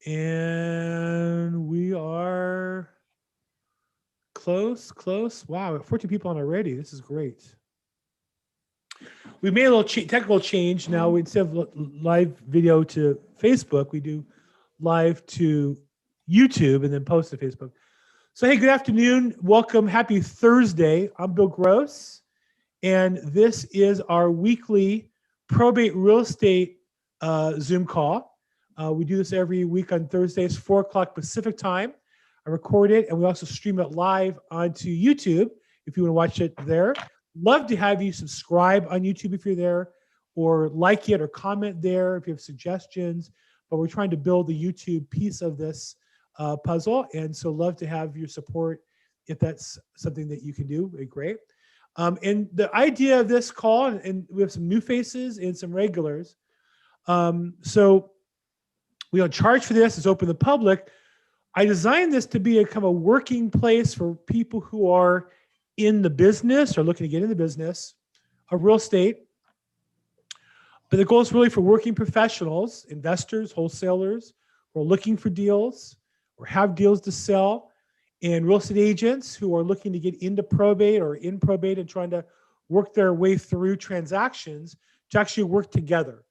And we are close. Wow, we have 14 people on already. This is great. We made a little technical change. Now, instead of live video to Facebook, we do live to YouTube and then post to Facebook. So, hey, good afternoon. Welcome. Happy Thursday. I'm Bill Gross, and this is our weekly probate real estate Zoom call. We do this every week on Thursdays, 4 o'clock Pacific time. I record it, and we also stream it live onto YouTube if you want to watch it there. Love to have you subscribe on YouTube if you're there, or like it or comment there if you have suggestions. But we're trying to build the YouTube piece of this puzzle, and so love to have your support if that's something that you can do. Great. And the idea of this call, and we have some new faces and some regulars. So we don't charge for this. It's open to the public. I designed this to be a kind of a working place for people who are in the business or looking to get in the business of real estate. But the goal is really for working professionals, investors, wholesalers who are looking for deals or have deals to sell, and real estate agents who are looking to get into probate or in probate and trying to work their way through transactions to actually work together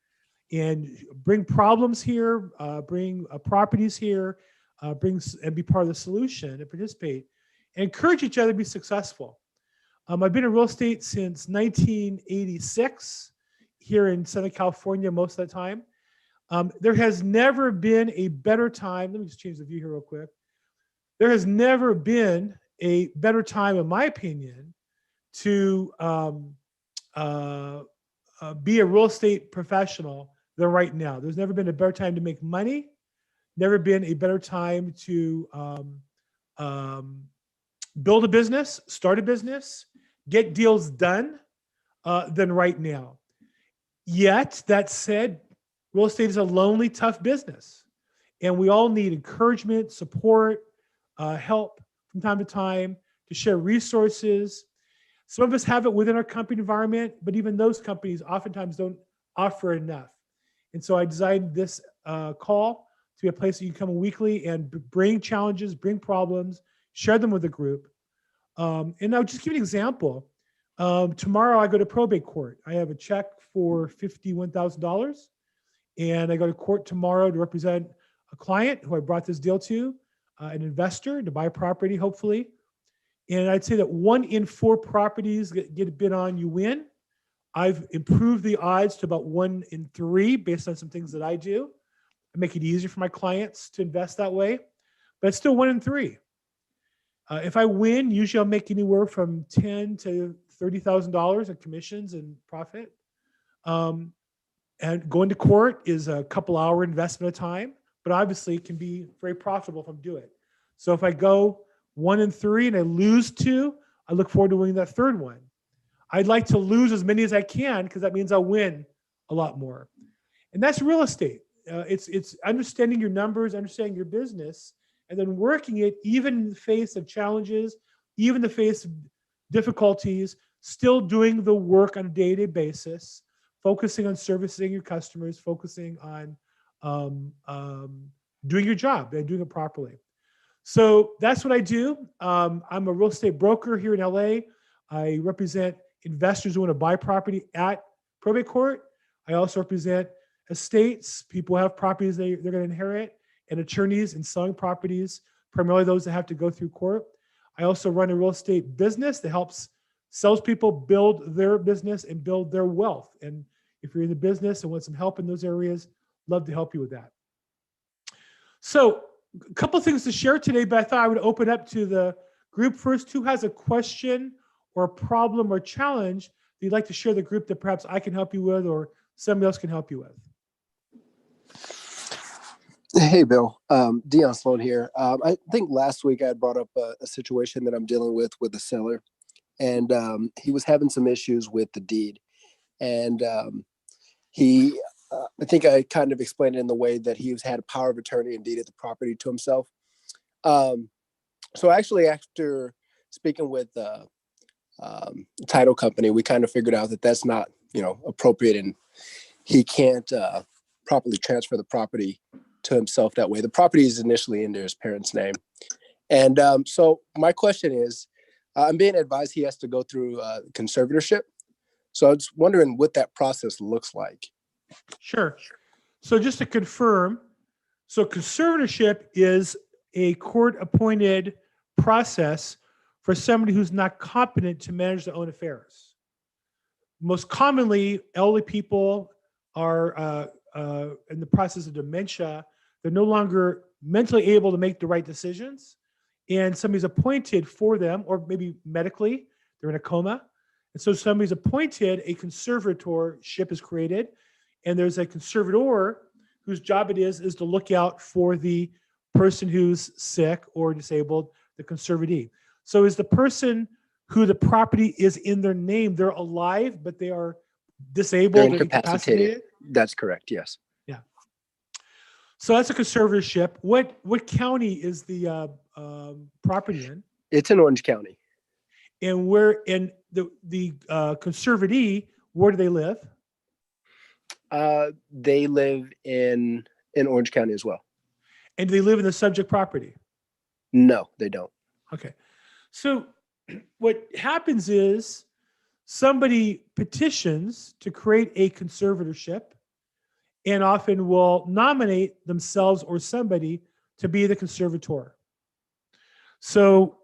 and bring problems here, bring properties here, and be part of the solution and participate and encourage each other to be successful. I've been in real estate since 1986 here in Southern California most of the time. There has never been a better time. Let me just change the view here real quick. There has never been a better time, in my opinion, to be a real estate professional than right now. There's never been a better time to make money. Never been a better time to build a business, start a business, get deals done than right now. Yet, that said, real estate is a lonely, tough business. And we all need encouragement, support, help from time to time to share resources. Some of us have it within our company environment, but even those companies oftentimes don't offer enough. And so I designed this call to be a place that you come weekly and bring challenges, bring problems, share them with the group. And I'll just give you an example. Tomorrow I go to probate court. I have a check for $51,000, and I go to court tomorrow to represent a client who I brought this deal to, an investor to buy property, hopefully. And I'd say that 1 in 4 properties get a bid on, you win. I've improved the odds to about 1 in 3 based on some things that I do. I make it easier for my clients to invest that way, but it's still 1 in 3. If I win, usually I'll make anywhere from $10,000 to $30,000 in commissions and profit. And going to court is a couple hour investment of time, but obviously it can be very profitable if I do it. So if I go 1 in 3 and I lose 2, I look forward to winning that third one. I'd like to lose as many as I can because that means I'll win a lot more. And that's real estate. It's understanding your numbers, understanding your business, and then working it even in the face of challenges, even in the face of difficulties, still doing the work on a day-to-day basis, focusing on servicing your customers, focusing on doing your job and doing it properly. So that's what I do. I'm a real estate broker here in LA. I represent investors who want to buy property at probate court. I also represent estates, people who have properties they're going to inherit, and attorneys in selling properties, primarily those that have to go through court. I also run a real estate business that helps salespeople build their business and build their wealth. And if you're in the business and want some help in those areas, love to help you with that. So a couple of things to share today, but I thought I would open up to the group first. Who has a question or a problem or challenge that you'd like to share the group that perhaps I can help you with or somebody else can help you with? Hey, Bill. Dion Sloan here. I think last week I had brought up a situation that I'm dealing with a seller, and he was having some issues with the deed. And I think I kind of explained it in the way that he had a power of attorney and deeded the property to himself. So actually, after speaking with the title company, we kind of figured out that that's not, appropriate, and he can't properly transfer the property to himself that way. The property is initially under his parents' name. And so my question is, I'm being advised he has to go through conservatorship. So I was wondering what that process looks like. Sure. So just to confirm, so conservatorship is a court-appointed process for somebody who's not competent to manage their own affairs. Most commonly, elderly people are in the process of dementia. They're no longer mentally able to make the right decisions, and somebody's appointed for them, or maybe medically, they're in a coma. And so somebody's appointed, a conservatorship is created, and there's a conservator whose job it is to look out for the person who's sick or disabled, the conservatee. So is the person who the property is in their name, they're alive, but they are disabled or incapacitated? That's correct, yes. Yeah. So that's a conservatorship. What county is the property in? It's in Orange County. And where in the conservatee, where do they live? They live in Orange County as well. And do they live in the subject property? No, they don't. Okay. So what happens is somebody petitions to create a conservatorship and often will nominate themselves or somebody to be the conservator. So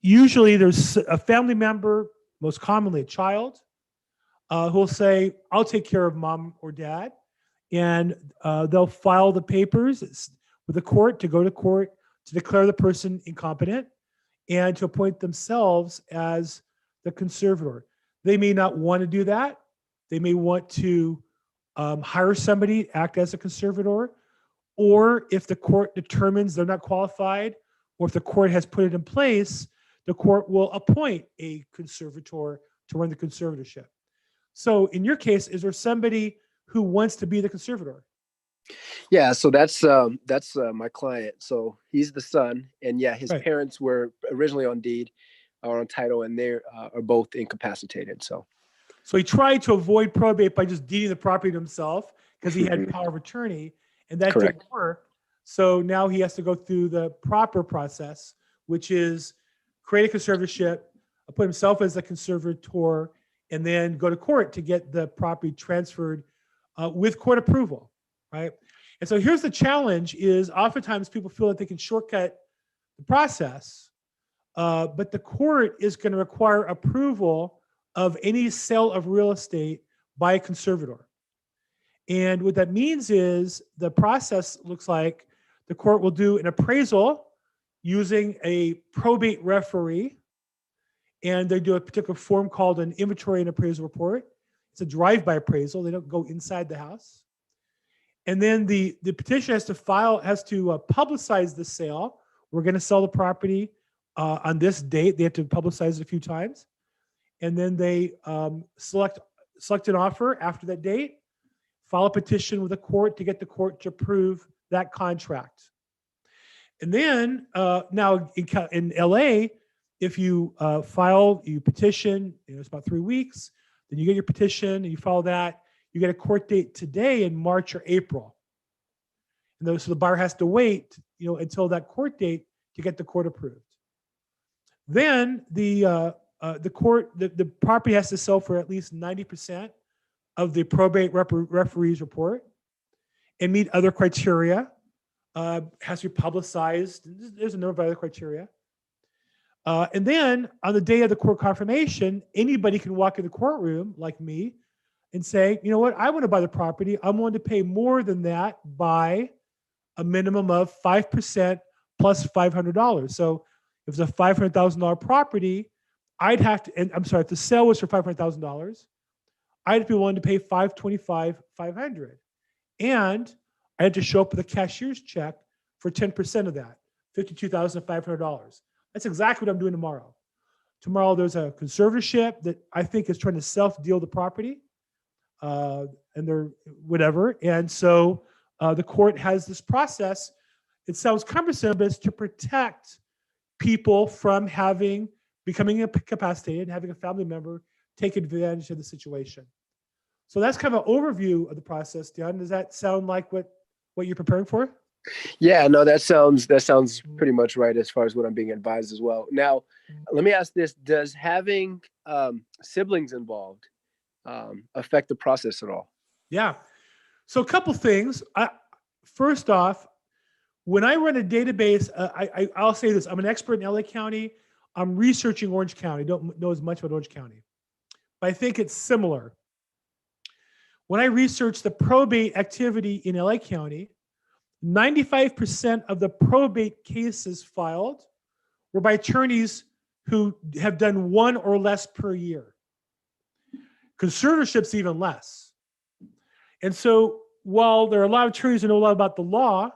usually there's a family member, most commonly a child, who will say, I'll take care of mom or dad. And they'll file the papers with the court to go to court to declare the person incompetent and to appoint themselves as the conservator. They may not want to do that. They may want to hire somebody to act as a conservator, or if the court determines they're not qualified, or if the court has put it in place, the court will appoint a conservator to run the conservatorship. So in your case, is there somebody who wants to be the conservator? Yeah, so that's my client. So he's the son, and yeah, his parents were originally on deed or on title, and they are both incapacitated. So he tried to avoid probate by just deeding the property to himself because he had power of attorney, and that didn't work. So now he has to go through the proper process, which is create a conservatorship, put himself as the conservator, and then go to court to get the property transferred with court approval, right? And so here's the challenge is oftentimes people feel that they can shortcut the process, but the court is going to require approval of any sale of real estate by a conservator. And what that means is the process looks like the court will do an appraisal using a probate referee, and they do a particular form called an inventory and appraisal report. It's a drive-by appraisal. They don't go inside the house. And then the petitioner has to publicize the sale. We're going to sell the property on this date. They have to publicize it a few times. And then they select an offer after that date, file a petition with the court to get the court to approve that contract. And then now in LA, if you you petition, it's about 3 weeks, then you get your petition and you file that, you get a court date today in March or April. And so the buyer has to wait, until that court date to get the court approved. Then the property has to sell for at least 90% of the probate referee's report and meet other criteria. Has to be publicized. There's a number of other criteria. And then on the day of the court confirmation, anybody can walk in the courtroom like me and say, you know what, I want to buy the property. I'm willing to pay more than that by a minimum of 5% plus $500. So if it's a $500,000 property, I'd have to, and I'm sorry, if the sale was for $500,000, I'd be willing to pay $525,500. And I had to show up with a cashier's check for 10% of that, $52,500. That's exactly what I'm doing tomorrow. Tomorrow, there's a conservatorship that I think is trying to self-deal the property, and they're whatever. And so the court has this process. It sounds cumbersome, but it's to protect people from becoming incapacitated and having a family member take advantage of the situation. So that's kind of an overview of the process, Dan. Does that sound like what you're preparing for? Yeah, no, that sounds pretty much right as far as what I'm being advised as well. Now, let me ask this: does having siblings involved affect the process at all? Yeah. So a couple things. First off, when I run a database, I'll say this: I'm an expert in LA County. I'm researching Orange County. Don't know as much about Orange County, but I think it's similar. When I research the probate activity in LA County, 95% of the probate cases filed were by attorneys who have done one or less per year. Conservatorships even less. And so while there are a lot of attorneys who know a lot about the law,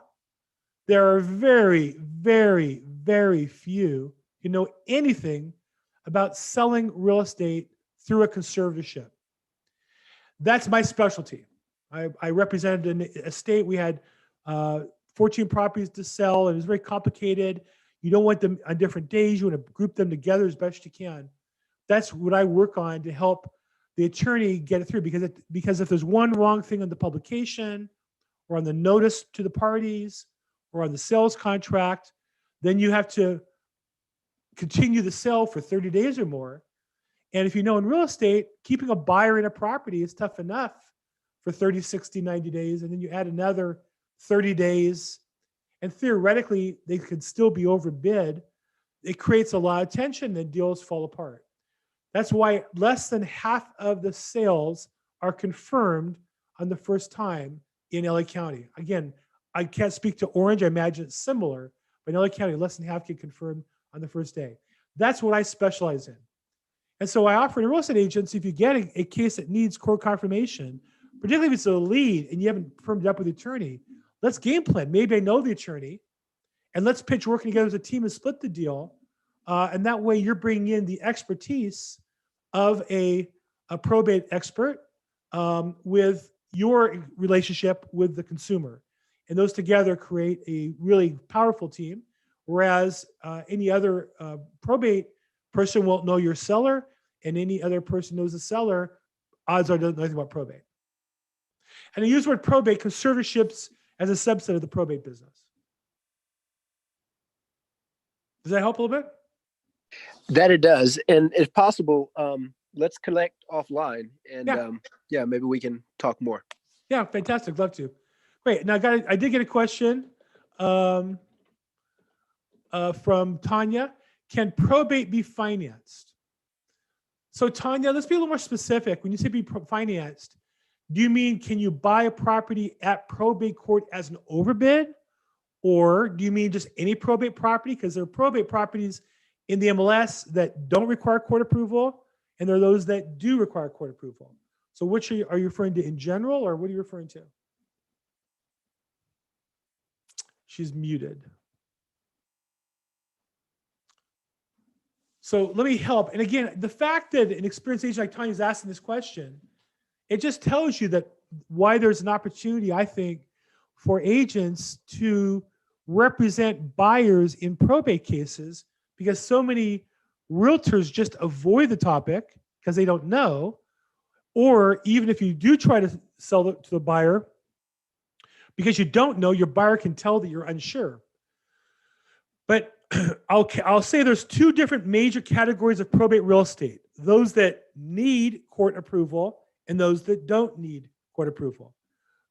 there are very, very, very few who know anything about selling real estate through a conservatorship. That's my specialty. I represented an estate. We had 14 properties to sell, and it was very complicated. You don't want them on different days. You want to group them together as best you can. That's what I work on to help the attorney get it through. Because if there's one wrong thing on the publication or on the notice to the parties or on the sales contract, then you have to continue the sale for 30 days or more. And if you know in real estate, keeping a buyer in a property is tough enough for 30, 60, 90 days. And then you add another 30 days, and theoretically, they could still be overbid. It creates a lot of tension, and deals fall apart. That's why less than half of the sales are confirmed on the first time in LA County. Again, I can't speak to Orange. I imagine it's similar, but in LA County, less than half get confirmed on the first day. That's what I specialize in. And so I offer to real estate agents, if you get a case that needs court confirmation, particularly if it's a lead and you haven't firmed it up with the attorney, let's game plan. Maybe I know the attorney, and let's pitch working together as a team and split the deal. And that way you're bringing in the expertise of a probate expert with your relationship with the consumer. And those together create a really powerful team. Whereas any other probate person won't know your seller, and any other person knows the seller, odds are doesn't know anything about probate. And I use the word probate, conservatorships, as a subset of the probate business. Does that help a little bit? That it does. And if possible, let's connect offline, and maybe we can talk more. Yeah, fantastic. Love to. Great. Now I did get a question from Tanya. Can probate be financed? So Tanya, let's be a little more specific. When you say be financed, do you mean can you buy a property at probate court as an overbid? Or do you mean just any probate property? Because there are probate properties in the MLS that don't require court approval, and there are those that do require court approval. So which are you referring to in general, or what are you referring to? She's muted. So let me help. And again, the fact that an experienced agent like Tanya is asking this question, it just tells you that why there's an opportunity, I think, for agents to represent buyers in probate cases, because so many realtors just avoid the topic because they don't know. Or even if you do try to sell it to the buyer, because you don't know, your buyer can tell that you're unsure. But I'll say there's two different major categories of probate real estate: those that need court approval and those that don't need court approval.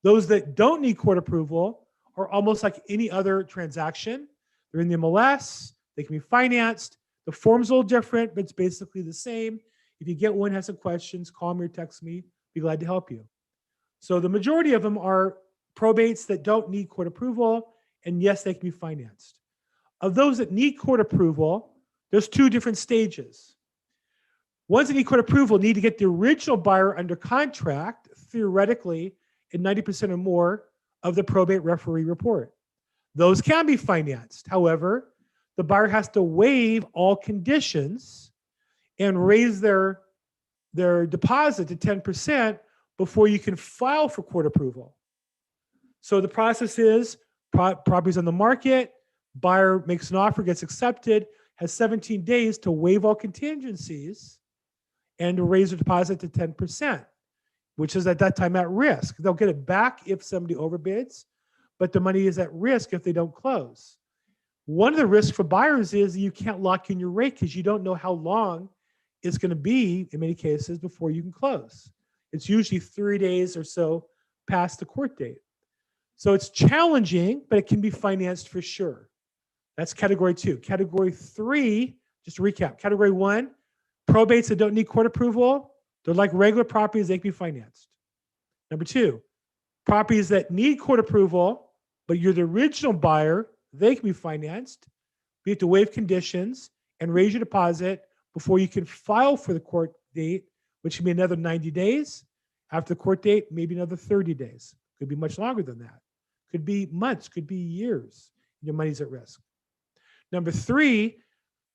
Those that don't need court approval are almost like any other transaction. They're in the MLS, they can be financed. The form's a little different, but it's basically the same. If you get one, have some questions, call me or text me, be glad to help you. So the majority of them are probates that don't need court approval, and yes, they can be financed. Of those that need court approval, there's two different stages. Ones that need court approval need to get the original buyer under contract, theoretically, in 90% or more of the probate referee report. Those can be financed. However, the buyer has to waive all conditions and raise their deposit to 10% before you can file for court approval. So the process is property's on the market, buyer makes an offer, gets accepted, has 17 days to waive all contingencies and to raise the deposit to 10%, which is at that time at risk. They'll get it back if somebody overbids, but the money is at risk if they don't close. One of the risks for buyers is you can't lock in your rate because you don't know how long it's going to be in many cases before you can close. It's usually 3 days or so past the court date. So it's challenging, but it can be financed for sure. That's category 2. Category 3, just to recap, category 1, probates that don't need court approval, they're like regular properties, they can be financed. Number 2, properties that need court approval, but you're the original buyer, they can be financed. You have to waive conditions and raise your deposit before you can file for the court date, which can be another 90 days. After the court date, maybe another 30 days. Could be much longer than that. Could be months, could be years. Your money's at risk. Number 3,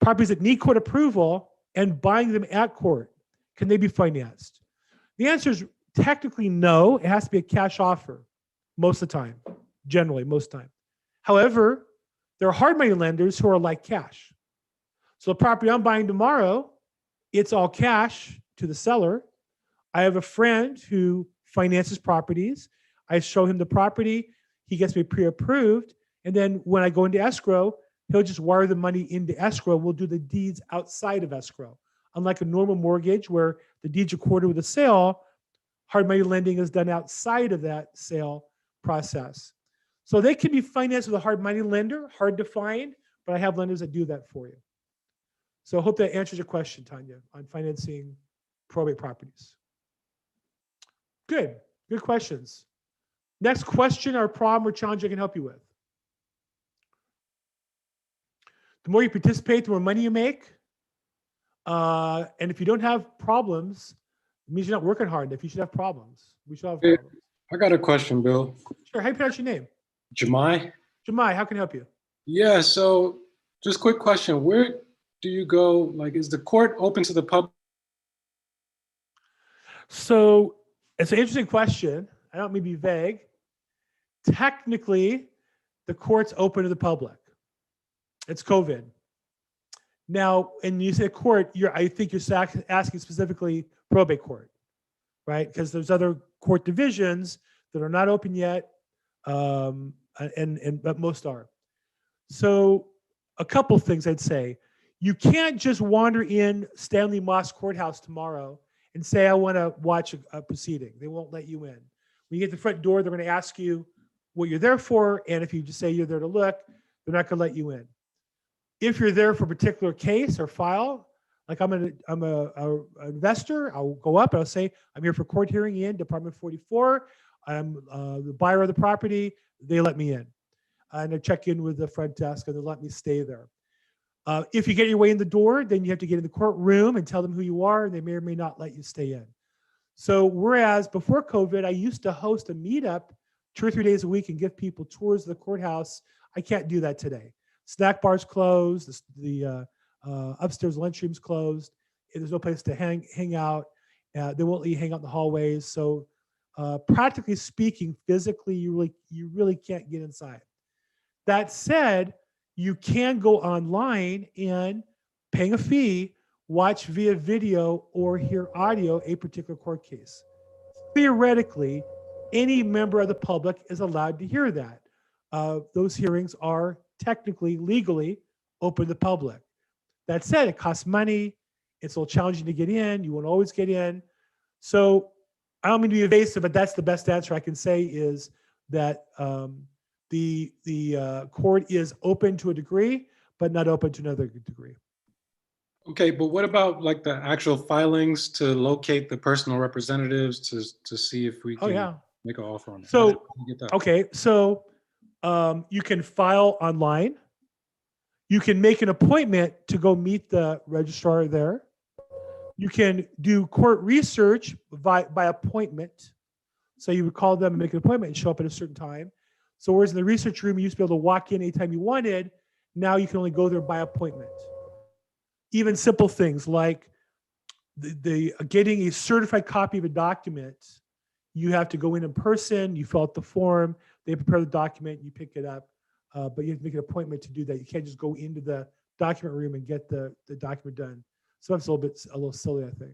properties that need court approval and buying them at court, can they be financed? The answer is technically no. It has to be a cash offer most of the time, generally, most of the time. However, there are hard money lenders who are like cash. So the property I'm buying tomorrow, it's all cash to the seller. I have a friend who finances properties. I show him the property. He gets me pre-approved. And then when I go into escrow, he'll just wire the money into escrow. We'll do the deeds outside of escrow. Unlike a normal mortgage where the deed's recorded with a sale, hard money lending is done outside of that sale process. So they can be financed with a hard money lender, hard to find, but I have lenders that do that for you. So I hope that answers your question, Tanya, on financing probate properties. Good questions. Next question or problem or challenge I can help you with. The more you participate, the more money you make. And if you don't have problems, it means you're not working hard enough. You should have problems. We should have problems. I got a question, Bill. Sure. How do you pronounce your name? Jamai? Jamai, how can I help you? Yeah, so just quick question. Where do you go? Like, is the court open to the public? So it's an interesting question. I don't mean to be vague. Technically, the court's open to the public. It's COVID. Now, and you say court, I think you're asking specifically probate court, right? Because there's other court divisions that are not open yet, but most are. So a couple things I'd say. You can't just wander in Stanley Moss Courthouse tomorrow and say, I want to watch a proceeding. They won't let you in. When you get to the front door, they're going to ask you what you're there for. And if you just say you're there to look, they're not going to let you in. If you're there for a particular case or file, like I'm an investor, I'll go up and I'll say, I'm here for court hearing in Department 44. I'm the buyer of the property. They let me in. And I check in with the front desk and they let me stay there. If you get your way in the door, then you have to get in the courtroom and tell them who you are, and they may or may not let you stay in. So whereas before COVID, I used to host a meetup 2 or 3 days a week and give people tours of the courthouse, I can't do that today. Snack bars closed, the upstairs lunchroom's closed. There's no place to hang out. They won't let you hang out in the hallways. So practically speaking, physically, you really can't get inside. That said, you can go online and paying a fee, watch via video or hear audio a particular court case. Theoretically, any member of the public is allowed to hear that. Those hearings are technically, legally open to the public. That said, it costs money. It's a little challenging to get in. You won't always get in. So I don't mean to be evasive, but that's the best answer I can say is that the court is open to a degree, but not open to another degree. Okay, but what about like the actual filings to locate the personal representatives to see if we can make an offer on it? So, okay, so you can file online. You can make an appointment to go meet the registrar there. You can do court research by appointment. So you would call them and make an appointment and show up at a certain time. So whereas in the research room, you used to be able to walk in anytime you wanted, now you can only go there by appointment. Even simple things like the getting a certified copy of a document, you have to go in person, you fill out the form, they prepare the document, you pick it up, but you have to make an appointment to do that. You can't just go into the document room and get the document done. So that's a little silly, I think.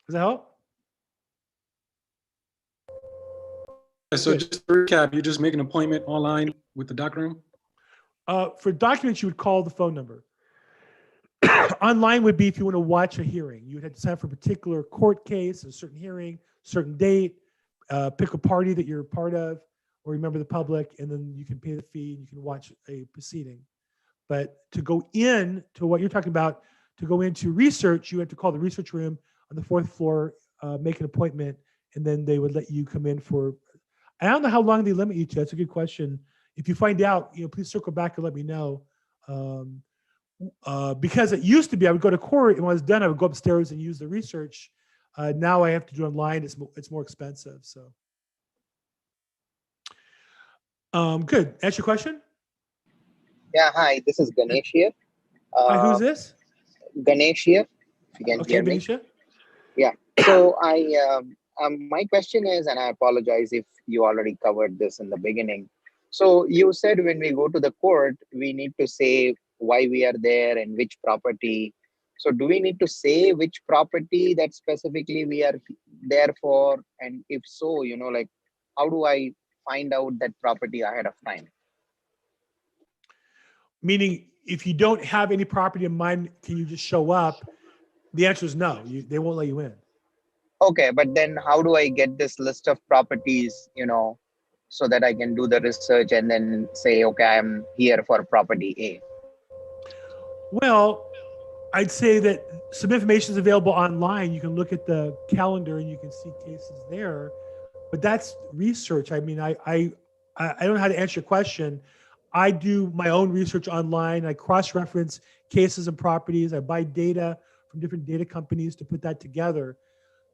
Does that help? So Good. just to recap, you just make an appointment online with the doc room? For documents, you would call the phone number. Online would be if you want to watch a hearing. You would have to sign up for a particular court case, a certain hearing, certain date, pick a party that you're a part of, or remember the public, and then you can pay the fee and you can watch a proceeding. But to go in to what you're talking about, to go into research, you have to call the research room on the 4th floor, make an appointment, and then they would let you come in for, I don't know how long they limit you to. That's a good question. If you find out, please circle back and let me know. Because it used to be I would go to court, and when I was done, I would go upstairs and use the research. Now I have to do online. It's more expensive. So, good. Answer your question? Yeah, hi, this is Ganesh here. Hi, who's this? Ganesh here, if you can Okay, hear me. Benicia. Yeah, so my question is, and I apologize if you already covered this in the beginning. So you said when we go to the court, we need to say why we are there and which property. So do we need to say which property that specifically we are there for? And if so, like, how do I find out that property ahead of time? Meaning, if you don't have any property in mind, can you just show up? The answer is no. They won't let you in. Okay, but then how do I get this list of properties, so that I can do the research and then say, okay, I'm here for property A? Well, I'd say that some information is available online. You can look at the calendar and you can see cases there, but that's research. I mean, I don't know how to answer your question. I do my own research online. I cross-reference cases and properties. I buy data from different data companies to put that together.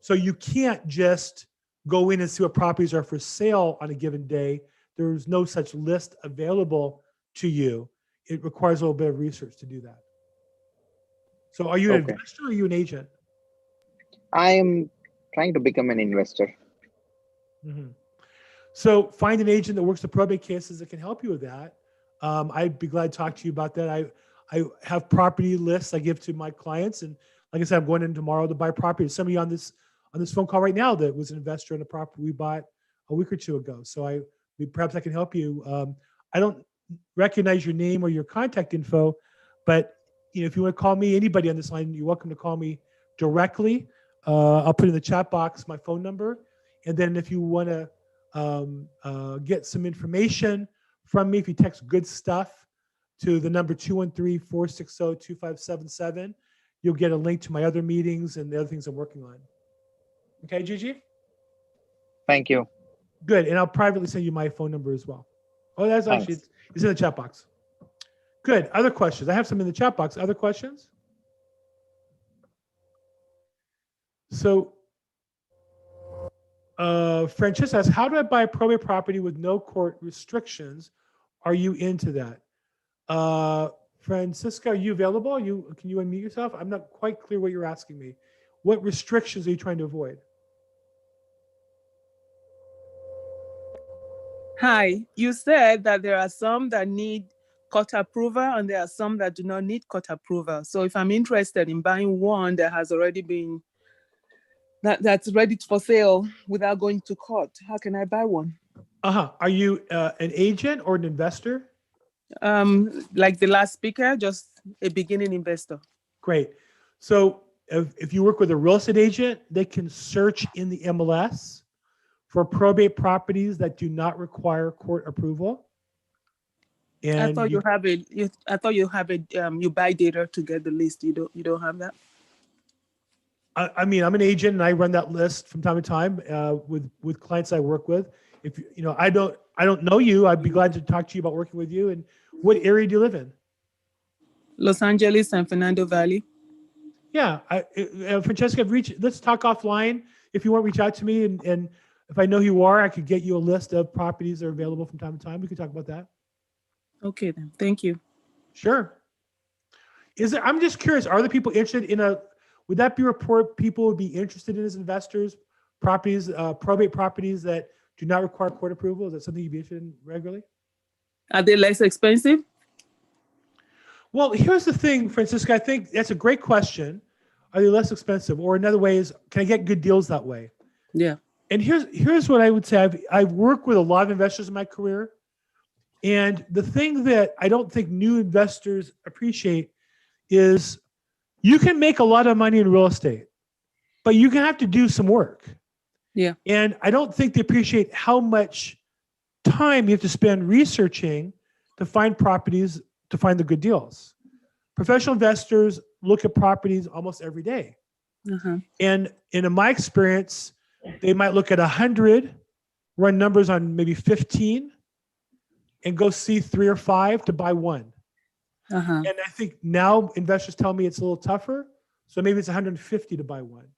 So you can't just go in and see what properties are for sale on a given day. There's no such list available to you. It requires a little bit of research to do that. So are you an Okay. investor or are you an agent? I'm trying to become an investor. Mm-hmm. So find an agent that works the probate cases that can help you with that. I'd be glad to talk to you about that. I have property lists I give to my clients, and like I said, I'm going in tomorrow to buy property. There's somebody on this phone call right now that was an investor in a property we bought a week or two ago. So perhaps I can help you. I don't recognize your name or your contact info, but if you want to call me, anybody on this line, you're welcome to call me directly. I'll put in the chat box my phone number, and then if you want to get some information from me, if you text good stuff to the number 213-460-2577, you'll get a link to my other meetings and the other things I'm working on. Okay, Gigi? Thank you. Good. And I'll privately send you my phone number as well. Oh, that's actually, it's in the chat box. Good. Other questions? I have some in the chat box. Other questions? So, Francesca asks, how do I buy a probate property with no court restrictions? Are you into that? Francisca, are you available? Can you unmute yourself? I'm not quite clear what you're asking me. What restrictions are you trying to avoid? Hi, you said that there are some that need court approval and there are some that do not need court approval. So if I'm interested in buying one that has already been, that's ready for sale without going to court, how can I buy one? Are you an agent or an investor? Like the last speaker, just a beginning investor. Great. So if you work with a real estate agent, they can search in the MLS for probate properties that do not require court approval. And I thought you buy data to get the list. You don't have that? I mean, I'm an agent and I run that list from time to time with clients I work with. If I don't know you, I'd be glad to talk to you about working with you. And what area do you live in? Los Angeles, San Fernando Valley. Yeah, Francesca, let's talk offline. If you want, reach out to me, and if I know who you are, I could get you a list of properties that are available from time to time. We could talk about that. Okay, then. Thank you. Sure. I'm just curious, are the people interested would that be a report people would be interested in as investors, properties, probate properties that do not require court approval? Is that something you'd be interested in regularly? Are they less expensive? Well, here's the thing, Francisca, I think that's a great question. Are they less expensive? Or another way is, can I get good deals that way? Yeah. And here's what I would say. I've worked with a lot of investors in my career. And the thing that I don't think new investors appreciate is you can make a lot of money in real estate, but you're going to have to do some work. Yeah. And I don't think they appreciate how much time you have to spend researching to find properties, to find the good deals. Professional investors look at properties almost every day. And in my experience, they might look at 100, run numbers on maybe 15, and go see 3 or 5 to buy one. And I think now investors tell me it's a little tougher. So maybe it's 150 to buy one.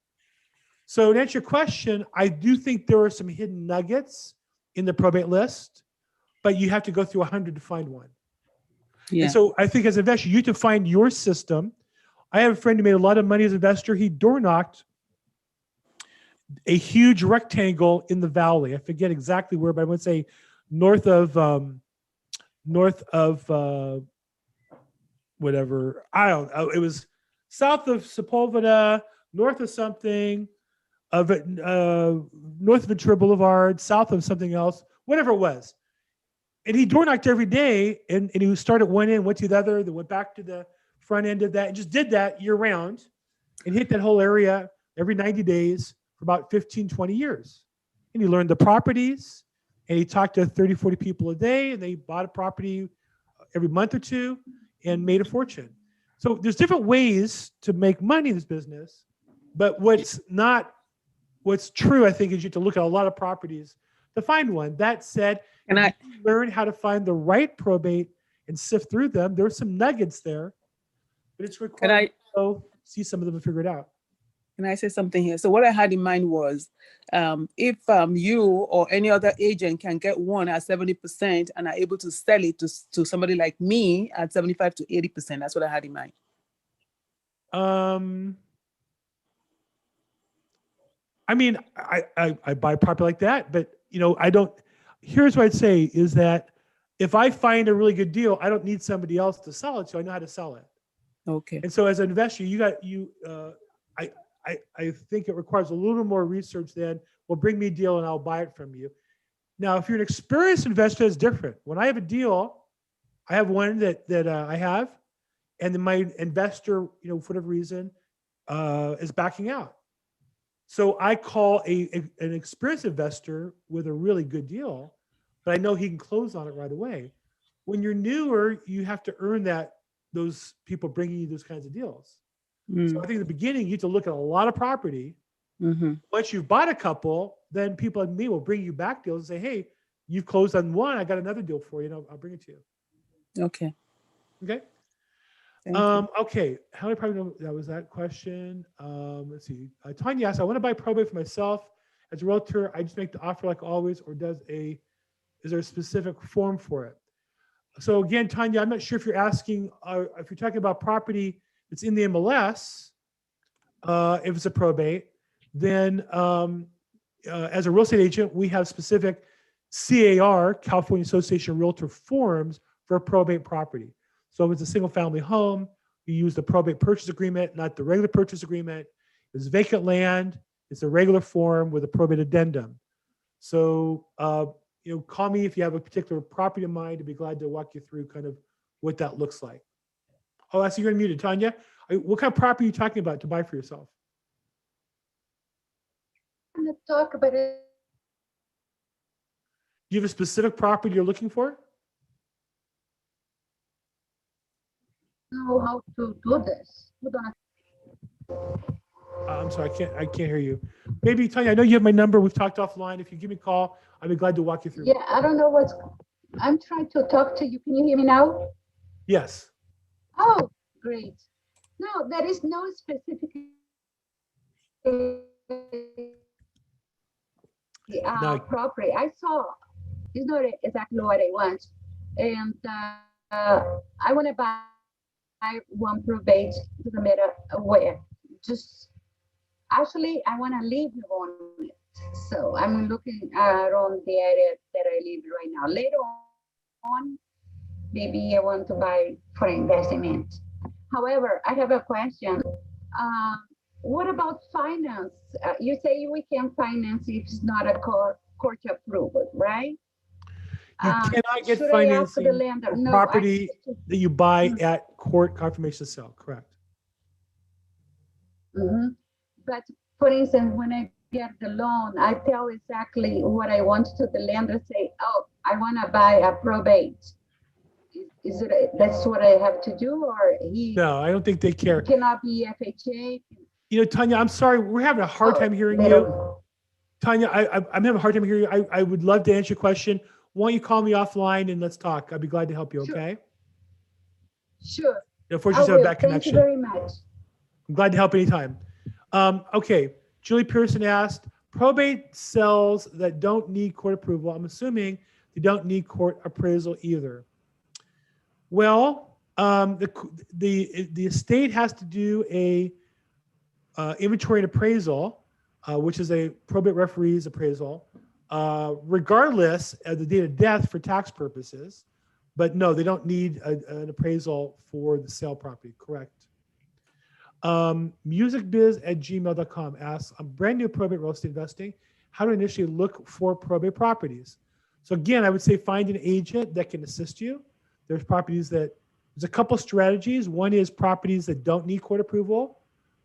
So to answer your question, I do think there are some hidden nuggets in the probate list, but you have to go through 100 to find one. Yeah. And so I think as an investor, you have to find your system. I have a friend who made a lot of money as an investor. He door knocked a huge rectangle in the valley. I forget exactly where, but I would say north of whatever. I don't know. It was south of Sepulveda, north of something, of it, north of Ventura Boulevard, south of something else, whatever it was. And he door knocked every day, and he started one end, went to the other, then went back to the front end of that, and just did that year round and hit that whole area every 90 days for about 15, 20 years. And he learned the properties, and he talked to 30, 40 people a day, and they bought a property every month or two and made a fortune. So there's different ways to make money in this business, but what's true, I think, is you have to look at a lot of properties to find one. That said, And I learn how to find the right probate and sift through them. There's some nuggets there, but it's required to go see some of them and figure it out. Can I say something here? So what I had in mind was, if you or any other agent can get one at 70% and are able to sell it to somebody like me at 75 to 80%, that's what I had in mind. I mean, I buy property like that, but I don't. Here's what I'd say is that if I find a really good deal, I don't need somebody else to sell it, so I know how to sell it. Okay. And so as an investor, I think it requires a little more research than, well, bring me a deal and I'll buy it from you. Now, if you're an experienced investor, it's different. When I have a deal, I have one that I have, and then my investor, for whatever reason, is backing out. So I call an experienced investor with a really good deal, but I know he can close on it right away. When you're newer, you have to earn those people bringing you those kinds of deals. So I think in the beginning, you have to look at a lot of property. Once you've bought a couple, then people like me will bring you back deals and say, hey, you've closed on one. I got another deal for you. And I'll bring it to you. Okay. Okay. Okay. How many probably know that was that question? Let's see. Tanya asked, I want to buy probate for myself. As a realtor, I just make the offer like always, or is there a specific form for it? So again, Tanya, I'm not sure if you're asking, if you're talking about property that's in the MLS, if it's a probate, then as a real estate agent, we have specific CAR, California Association of Realtor forms for a probate property. So if it's a single family home, you use the probate purchase agreement, not the regular purchase agreement. If it's vacant land, it's a regular form with a probate addendum. So, call me if you have a particular property in mind. I'd be glad to walk you through kind of what that looks like. Oh, I see you're unmuted, Tanya. What kind of property are you talking about to buy for yourself? I'm going to talk about it. Do you have a specific property you're looking for? Know how to do this. I'm sorry, I can't hear you. Maybe Tanya, I know you have my number. We've talked offline. If you give me a call, I'd be glad to walk you through. Yeah, I don't know I'm trying to talk to you. Can you hear me now? Yes. Oh, great. No, there is no specific property. I saw, it's not exactly what I want. And I want to buy one probate, doesn't matter where. Just actually, I want to live on it. So I'm looking around the area that I live right now. Later on, maybe I want to buy for investment. However, I have a question. what about finance? You say we can finance if it's not a court approved, right? You cannot get Should I ask the financing lender? for No, property that you buy at court confirmation of sale, correct? But for instance, when I get the loan, I tell exactly what I want to the lender. Say, oh, I want to buy a probate. Is it that's what I have to do, or he No, I don't think they care. cannot be FHA? You know, Tanya, I'm sorry, we're having a hard time hearing you. Tanya, I'm having a hard time hearing you. I would love to answer your question. Why don't you call me offline and let's talk? I'd be glad to help you, Sure. okay? Sure. Unfortunately, have a bad Thank you connection. very much. I'm glad to help anytime. Okay, Julie Pearson asked, probate sales that don't need court approval, I'm assuming they don't need court appraisal either. Well, the estate has to do a inventory and appraisal, which is a probate referee's appraisal, regardless of the date of death for tax purposes. But no, they don't need an appraisal for the sale property, correct? Musicbiz@gmail.com asks, I'm brand new probate real estate investing. How to initially look for probate properties? So again, I would say find an agent that can assist you. There's a couple strategies. One is properties that don't need court approval.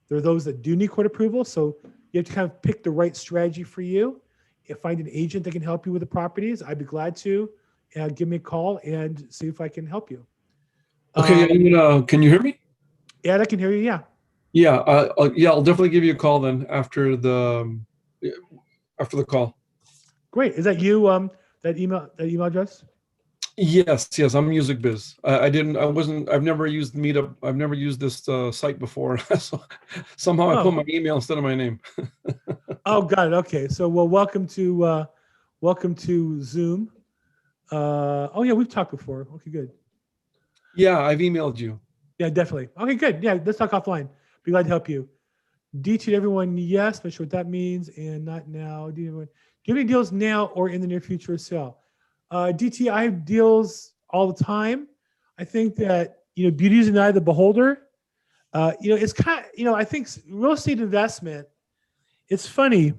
There are those that do need court approval. So you have to kind of pick the right strategy for you. If find an agent that can help you with the properties, I'd be glad to. Give me a call and see if I can help you. Okay, can you hear me? Yeah, I can hear you. Yeah. Yeah, I'll definitely give you a call then after the call. Great. Is that you? That email address? Yes, I'm Music Biz. I've never used Meetup. I've never used this site before. So somehow I put my email instead of my name. Oh, got it. Okay. So, well, welcome to Zoom. Oh yeah, we've talked before. Okay, good. Yeah, I've emailed you. Yeah, definitely. Okay, good. Yeah, let's talk offline. Be glad to help you. DT to everyone, yes. Not sure what that means, and not now. Do you have any deals now or in the near future to sell? DT, I have deals all the time. I think that beauty is in the eye of the beholder. It's kind of, I think real estate investment. It's funny.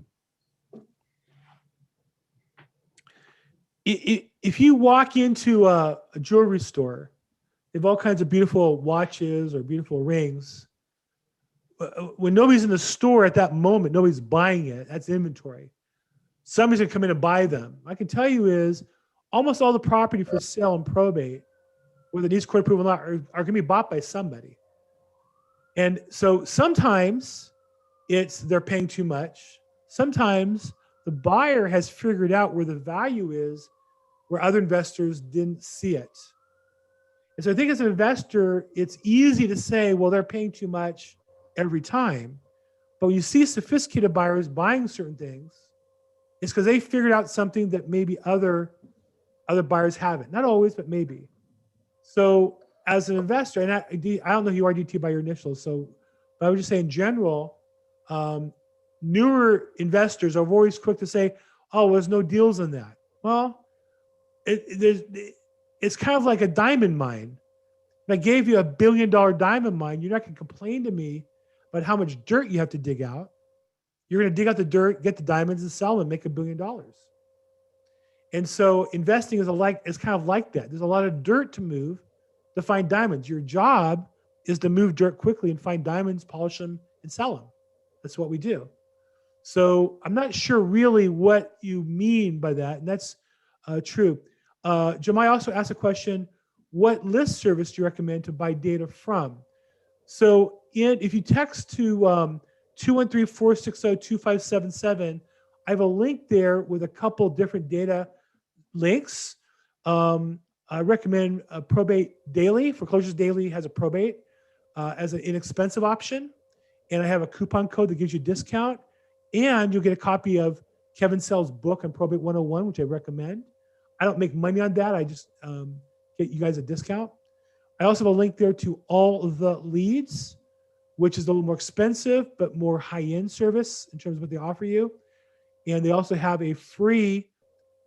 If you walk into a jewelry store, they have all kinds of beautiful watches or beautiful rings. When nobody's in the store at that moment, nobody's buying it. That's inventory. Somebody's gonna come in and buy them. I can tell you is almost all the property for sale and probate, whether it needs court approval or not, are gonna be bought by somebody. And so sometimes they're paying too much. Sometimes the buyer has figured out where the value is, where other investors didn't see it. And so I think as an investor, it's easy to say, well, they're paying too much every time. But when you see sophisticated buyers buying certain things, it's because they figured out something that maybe other buyers haven't. Not always, but maybe. So as an investor, and I don't know who you are, DT, by your initials, but I would just say in general, newer investors are always quick to say, oh, well, there's no deals in that. Well, it's kind of like a diamond mine. If I gave you $1 billion diamond mine, you're not going to complain to me about how much dirt you have to dig out. You're going to dig out the dirt, get the diamonds, and sell them, make $1 billion. And so investing is kind of like that. There's a lot of dirt to move to find diamonds. Your job is to move dirt quickly and find diamonds, polish them, and sell them. That's what we do. So I'm not sure really what you mean by that, and that's true. Jamai also asked a question, what list service do you recommend to buy data from? So if you text to 213-460-2577, I have a link there with a couple different data links. I recommend Probate Daily. Foreclosures Daily has a probate as an inexpensive option. And I have a coupon code that gives you a discount. And you'll get a copy of Kevin Sell's book on Probate 101, which I recommend. I don't make money on that. I just get you guys a discount. I also have a link there to All the Leads, which is a little more expensive, but more high-end service in terms of what they offer you. And they also have a free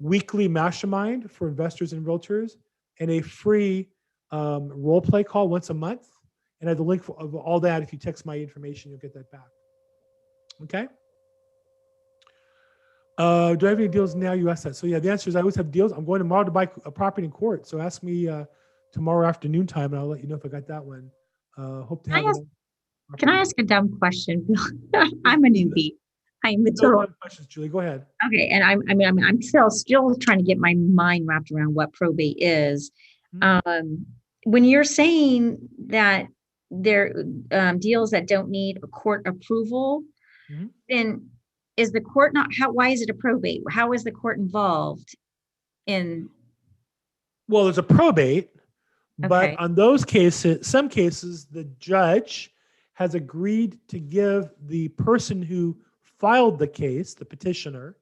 weekly mastermind for investors and realtors and a free role play call once a month. And I have the link of all that. If you text my information, you'll get that back. Okay. Do I have any deals now? You asked that. So yeah, the answer is I always have deals. I'm going tomorrow to buy a property in court. So ask me tomorrow afternoon time, and I'll let you know if I got that one. Hope to have it. Can I ask a dumb question? I'm a newbie. I'm the No total. dumb questions, Julie. Go ahead. Okay, and I'm still trying to get my mind wrapped around what probate is. When you're saying that there deals that don't need a court approval, then is the court not? Why is it a probate? How is the court involved in? Well, there's a probate, but Okay. on those cases, some cases, the judge has agreed to give the person who filed the case, the petitioner,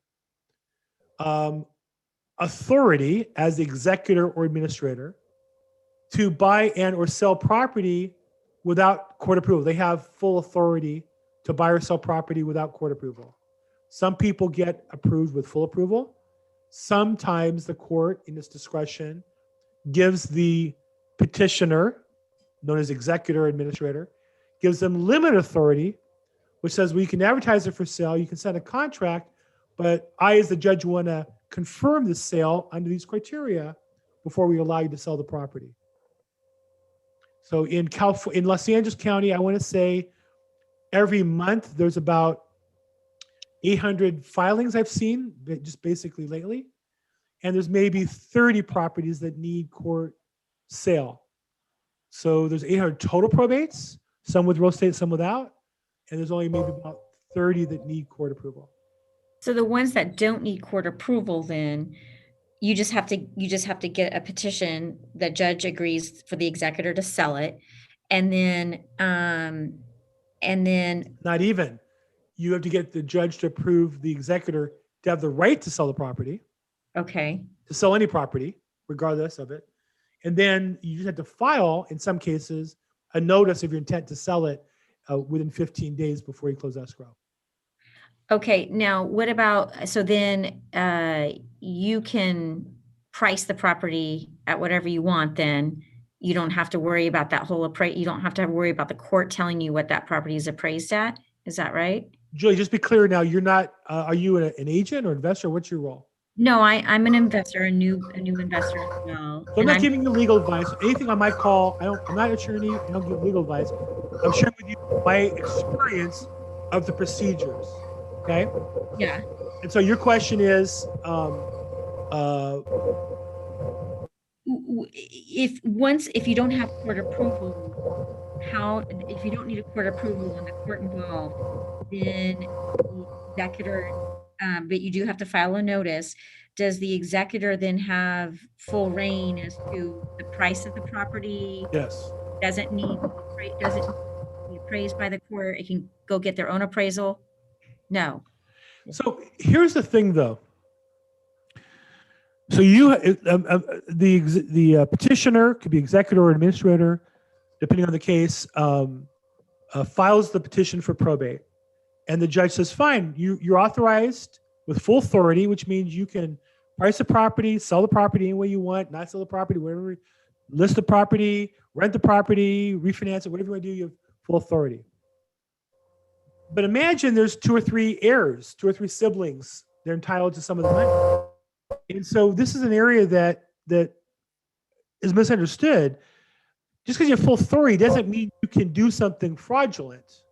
authority as the executor or administrator to buy and or sell property without court approval. They have full authority to buy or sell property without court approval. Some people get approved with full approval. Sometimes the court, in its discretion, gives the petitioner, known as executor or administrator, gives them limited authority, which says, well, you can advertise it for sale, you can send a contract, but I, as the judge, want to confirm the sale under these criteria before we allow you to sell the property. So in Los Angeles County, I want to say every month there's about 800 filings I've seen, just basically lately. And there's maybe 30 properties that need court sale. So there's 800 total probates, some with real estate, some without. And there's only maybe about 30 that need court approval. So the ones that don't need court approval, then you just have to get a petition. The judge agrees for the executor to sell it, and then Not even. You have to get the judge to approve the executor to have the right to sell the property. Okay. To sell any property, regardless of it. And then you just have to file, in some cases, a notice of your intent to sell it within 15 days before you close escrow. Okay. Now, what about, so then you can price the property at whatever you want, then you don't have to worry about that whole you don't have to worry about the court telling you what that property is appraised at. Is that right? Julie, just be clear now, you're not, are you an agent or investor? What's your role? No, I'm an investor, a new investor as well. So I'm not giving you legal advice. Anything on my call, I'm not an attorney, I don't give legal advice. I'm sharing with you my experience of the procedures, okay? Yeah. And so your question is, if you don't have court approval, if you don't need a court approval and the court involved, then the executor, but you do have to file a notice. Does the executor then have full reign as to the price of the property? yes. Doesn't need to be appraised by the court? It can go get their own appraisal? No. So here's the thing though. So you, the petitioner could be executor or administrator, depending on the case, files the petition for probate. And the judge says, fine, you're authorized with full authority, which means you can price the property, sell the property any way you want, not sell the property, whatever, list the property, rent the property, refinance it, whatever you want to do, you have full authority. But imagine there's 2 or 3 heirs, 2 or 3 siblings, they're entitled to some of the money. And so this is an area that is misunderstood. Just because you have full authority doesn't mean you can do something fraudulent.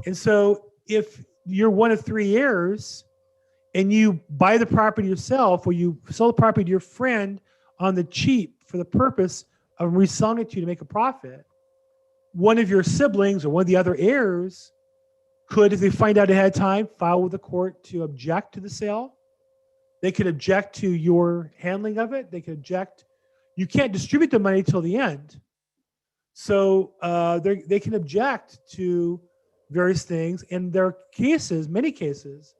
And so if you're one of 3 heirs and you buy the property yourself or you sell the property to your friend on the cheap for the purpose of reselling it to you to make a profit, one of your siblings or one of the other heirs could, if they find out ahead of time, file with the court to object to the sale. They could object to your handling of it. They could object. You can't distribute the money till the end. So they can object to various things. And there are cases, many cases,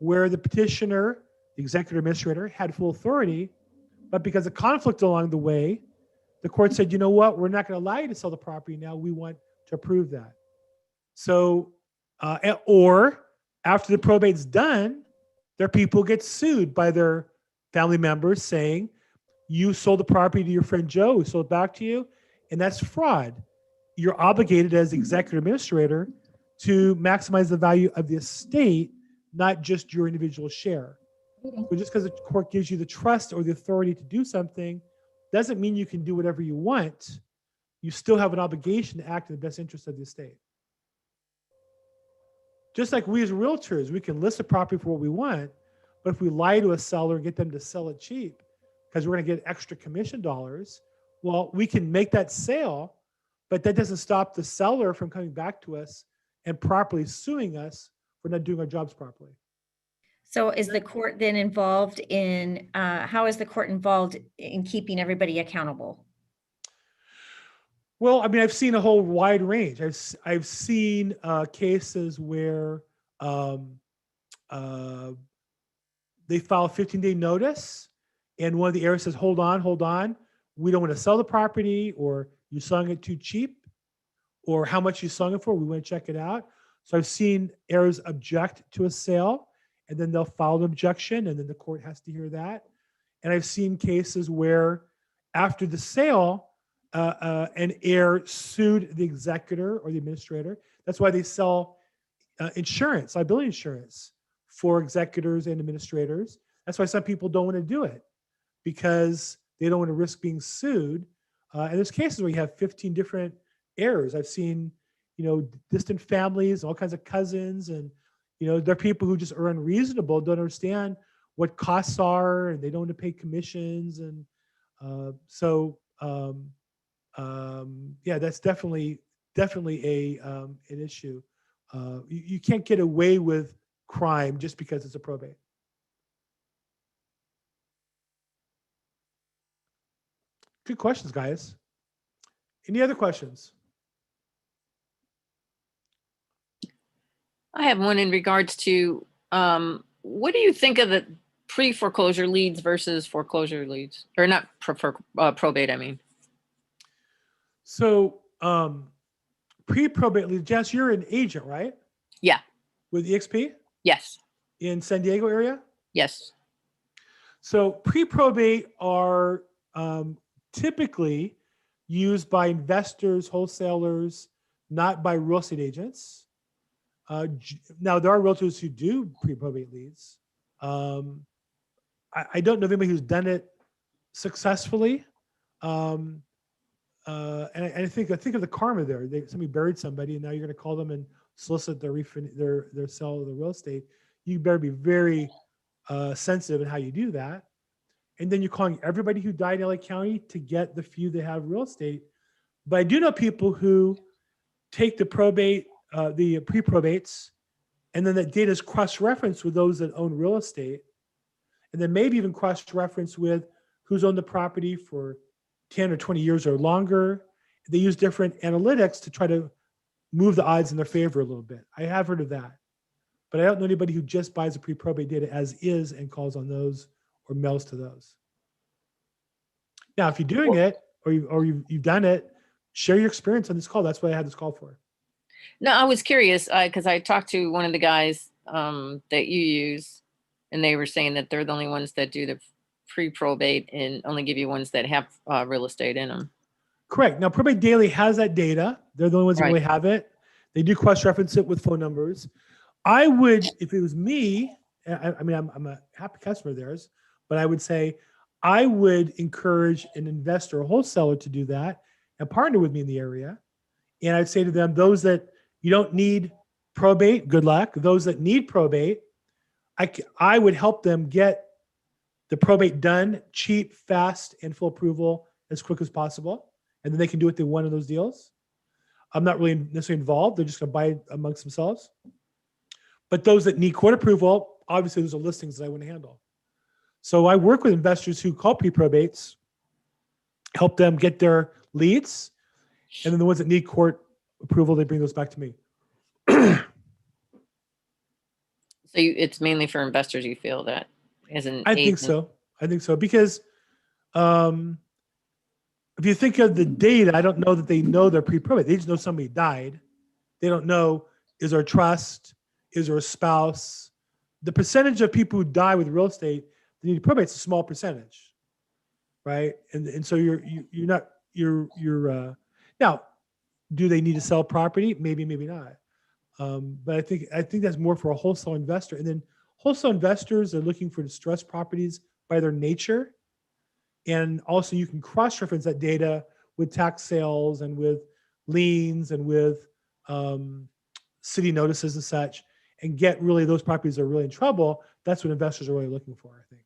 where the petitioner, the executor administrator, had full authority, but because of conflict along the way, the court said, you know what, we're not going to allow you to sell the property now. We want to approve that. So, or after the probate's done, their people get sued by their family members saying, you sold the property to your friend Joe, who sold it back to you, and that's fraud. You're obligated as executive administrator to maximize the value of the estate, not just your individual share. So just because the court gives you the trust or the authority to do something doesn't mean you can do whatever you want. You still have an obligation to act in the best interest of the estate. Just like we as realtors, we can list a property for what we want, but if we lie to a seller and get them to sell it cheap because we're going to get extra commission dollars, well, we can make that sale, but that doesn't stop the seller from coming back to us and properly suing us for not doing our jobs properly. So is the court then involved in, how is the court involved in keeping everybody accountable? Well, I mean, I've seen a whole wide range. I've seen cases where they file a 15-day notice, and one of the heirs says, hold on, we don't want to sell the property, or you're selling it too cheap, or how much you selling it for, we want to check it out. So I've seen heirs object to a sale, and then they'll file an objection, and then the court has to hear that. And I've seen cases where after the sale, an heir sued the executor or the administrator. That's why they sell insurance, liability insurance for executors and administrators. That's why some people don't want to do it, because they don't want to risk being sued. And there's cases where you have 15 different heirs. I've seen, distant families, all kinds of cousins, and there are people who just are unreasonable, don't understand what costs are, and they don't want to pay commissions. And yeah, that's definitely an issue. You can't get away with crime just because it's a probate. Good questions, guys. Any other questions? I have one in regards to, what do you think of the pre-foreclosure leads versus foreclosure leads? Or not probate, I mean. So pre-probate leads, Jess, you're an agent, right? Yeah. With EXP? Yes. In San Diego area? Yes. So pre-probate are typically used by investors, wholesalers, not by real estate agents. Now, there are realtors who do pre-probate leads. I don't know of anybody who's done it successfully. And I think of the karma there. Somebody buried somebody, and now you're going to call them and solicit their sale of the real estate. You better be very sensitive in how you do that. And then you're calling everybody who died in LA County to get the few that have real estate. But I do know people who take the probate, the pre-probates, and then that data is cross-referenced with those that own real estate, and then maybe even cross-referenced with who's owned the property for 10 or 20 years or longer. They use different analytics to try to move the odds in their favor a little bit. I have heard of that, but I don't know anybody who just buys the pre-probate data as is and calls on those or mails to those. Now, if you're doing it or you've done it, share your experience on this call. That's what I had this call for. No, I was curious because I talked to one of the guys that you use, and they were saying that they're the only ones that do the pre-probate and only give you ones that have real estate in them. Correct. Now, Probate Daily has that data. They're the only ones that really have it. They do cross-reference it with phone numbers. I would, if it was me, I mean, I'm a happy customer of theirs, but I would say I would encourage an investor or wholesaler to do that and partner with me in the area. And I'd say to them, those that you don't need probate, good luck. Those that need probate, I would help them get the probate done cheap, fast, and full approval as quick as possible. And then they can do what they want in those deals. I'm not really necessarily involved. They're just going to buy it amongst themselves. But those that need court approval, obviously those are listings that I want to handle. So I work with investors who call pre-probates, help them get their leads, and then the ones that need court approval, they bring those back to me. So it's mainly for investors, you feel that as an agent? I think so. Because if you think of the data, I don't know that they know they're pre-probate. They just know somebody died. They don't know, is there a trust? Is there a spouse? The percentage of people who die with real estate that need probate is a small percentage, right? And so you're now, do they need to sell property? Maybe, maybe not. But I think that's more for a wholesale investor. And then wholesale investors are looking for distressed properties by their nature. And also you can cross-reference that data with tax sales and with liens and with city notices and such, and get really those properties that are really in trouble. That's what investors are really looking for, I think.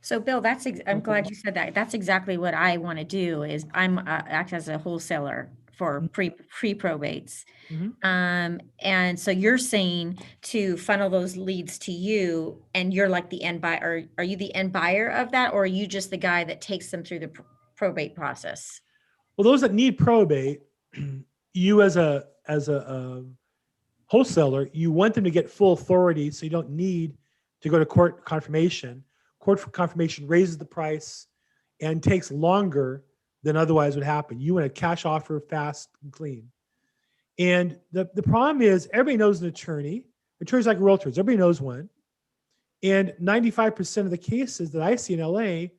So Bill, I'm glad you said that. That's exactly what I want to do is I'm act as a wholesaler for pre-probates. And so you're saying to funnel those leads to you, and you're like the end buyer. Are you the end buyer of that, or are you just the guy that takes them through the probate process? Well, those that need probate, you as a wholesaler, you want them to get full authority, so you don't need to go to court confirmation. Court confirmation raises the price and takes longer than otherwise would happen. You want a cash offer, fast and clean. And the problem is everybody knows an attorney. Attorneys like realtors, everybody knows one. And 95% of the cases that I see in LA,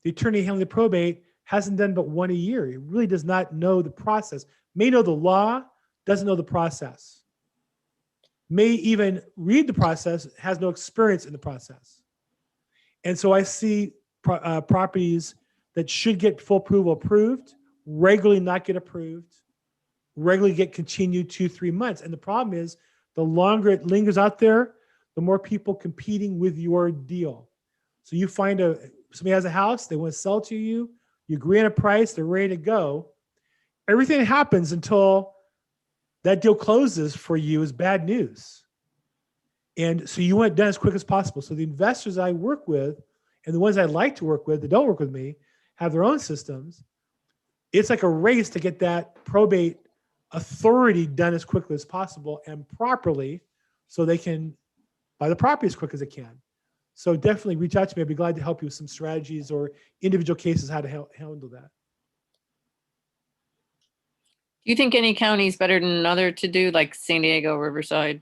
the attorney handling the probate hasn't done but one a year. He really does not know the process. May know the law, doesn't know the process. May even read the process, has no experience in the process. And so I see properties that should get full approval approved, regularly not get approved, regularly get continued 2-3 months. And the problem is the longer it lingers out there, the more people competing with your deal. So you find somebody has a house, they want to sell to you, you agree on a price, they're ready to go. Everything that happens until that deal closes for you is bad news. And so you want it done as quick as possible. So the investors I work with and the ones I like to work with that don't work with me have their own systems. It's like a race to get that probate authority done as quickly as possible and properly so they can buy the property as quick as they can. So definitely reach out to me. I'd be glad to help you with some strategies or individual cases, how to handle that. Do you think any county is better than another to do, like San Diego, Riverside,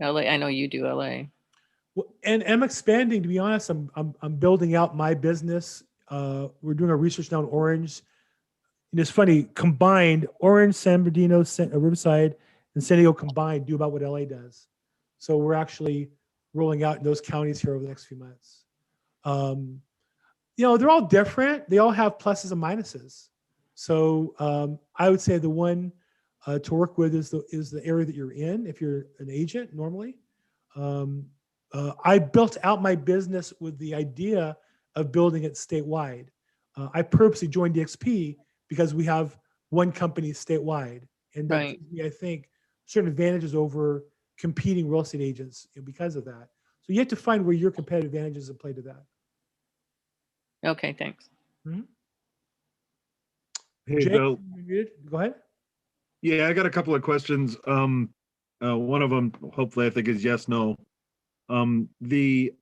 LA? I know you do LA. Well, and I'm expanding, to be honest. I'm building out my business. We're doing our research now in Orange. And it's funny, combined, Orange, San Bernardino, Riverside, and San Diego combined do about what LA does. So we're actually rolling out in those counties here over the next few months. They're all different. They all have pluses and minuses. So I would say the one to work with is the area that you're in. If you're an agent normally, I built out my business with the idea of building it statewide. I purposely joined DXP because we have one company statewide, and that gives me, I think, certain advantages over competing real estate agents because of that. So you have to find where your competitive advantages and play to that. Okay, thanks. Mm-hmm. Hey, Jay, Bill. Go ahead. Yeah, I got a couple of questions. One of them, hopefully, I think is yes, no. The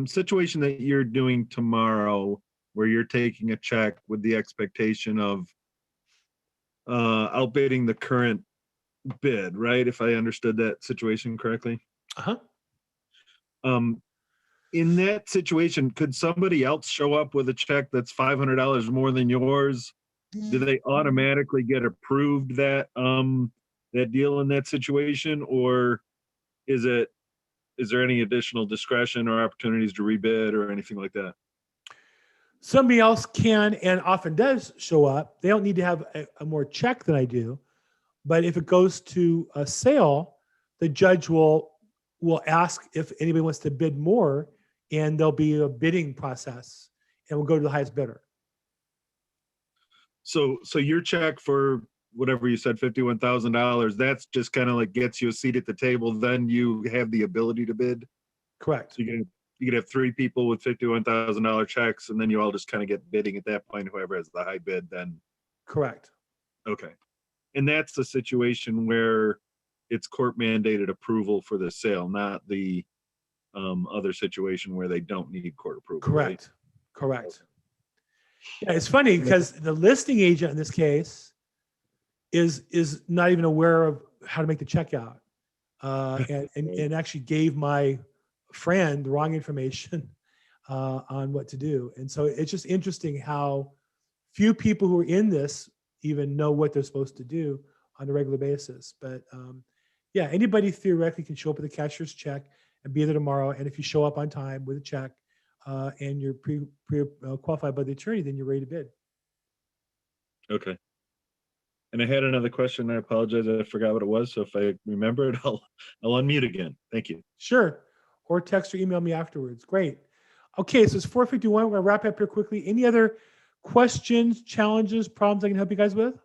situation that you're doing tomorrow, where you're taking a check with the expectation of outbidding the current bid, right? If I understood that situation correctly. Uh-huh. In that situation, could somebody else show up with a check that's $500 more than yours? Do they automatically get approved that deal in that situation, or is there any additional discretion or opportunities to rebid or anything like that? Somebody else can and often does show up. They don't need to have a more check than I do, but if it goes to a sale, the judge will ask if anybody wants to bid more, and there'll be a bidding process, and we'll go to the highest bidder. So your check for whatever you said, $51,000, that's just kind of like gets you a seat at the table. Then you have the ability to bid. Correct. So you could have 3 people with $51,000 checks, and then you all just kind of get bidding at that point. Whoever has the high bid, then. Correct. Okay. And that's the situation where it's court mandated approval for the sale, not the other situation where they don't need court approval. Correct. Right? Correct. Yeah, it's funny because the listing agent in this case is not even aware of how to make the check out, and actually gave my friend the wrong information on what to do. And so it's just interesting how few people who are in this even know what they're supposed to do. on a regular basis. But yeah, anybody theoretically can show up with a cashier's check and be there tomorrow. And if you show up on time with a check and you're qualified by the attorney, then you're ready to bid. Okay. And I had another question. I apologize. I forgot what it was. So if I remember it, I'll unmute again. Thank you. Sure. Or text or email me afterwards. Great. Okay, so it's 4:51. We're going to wrap up here quickly. Any other questions, challenges, problems I can help you guys with?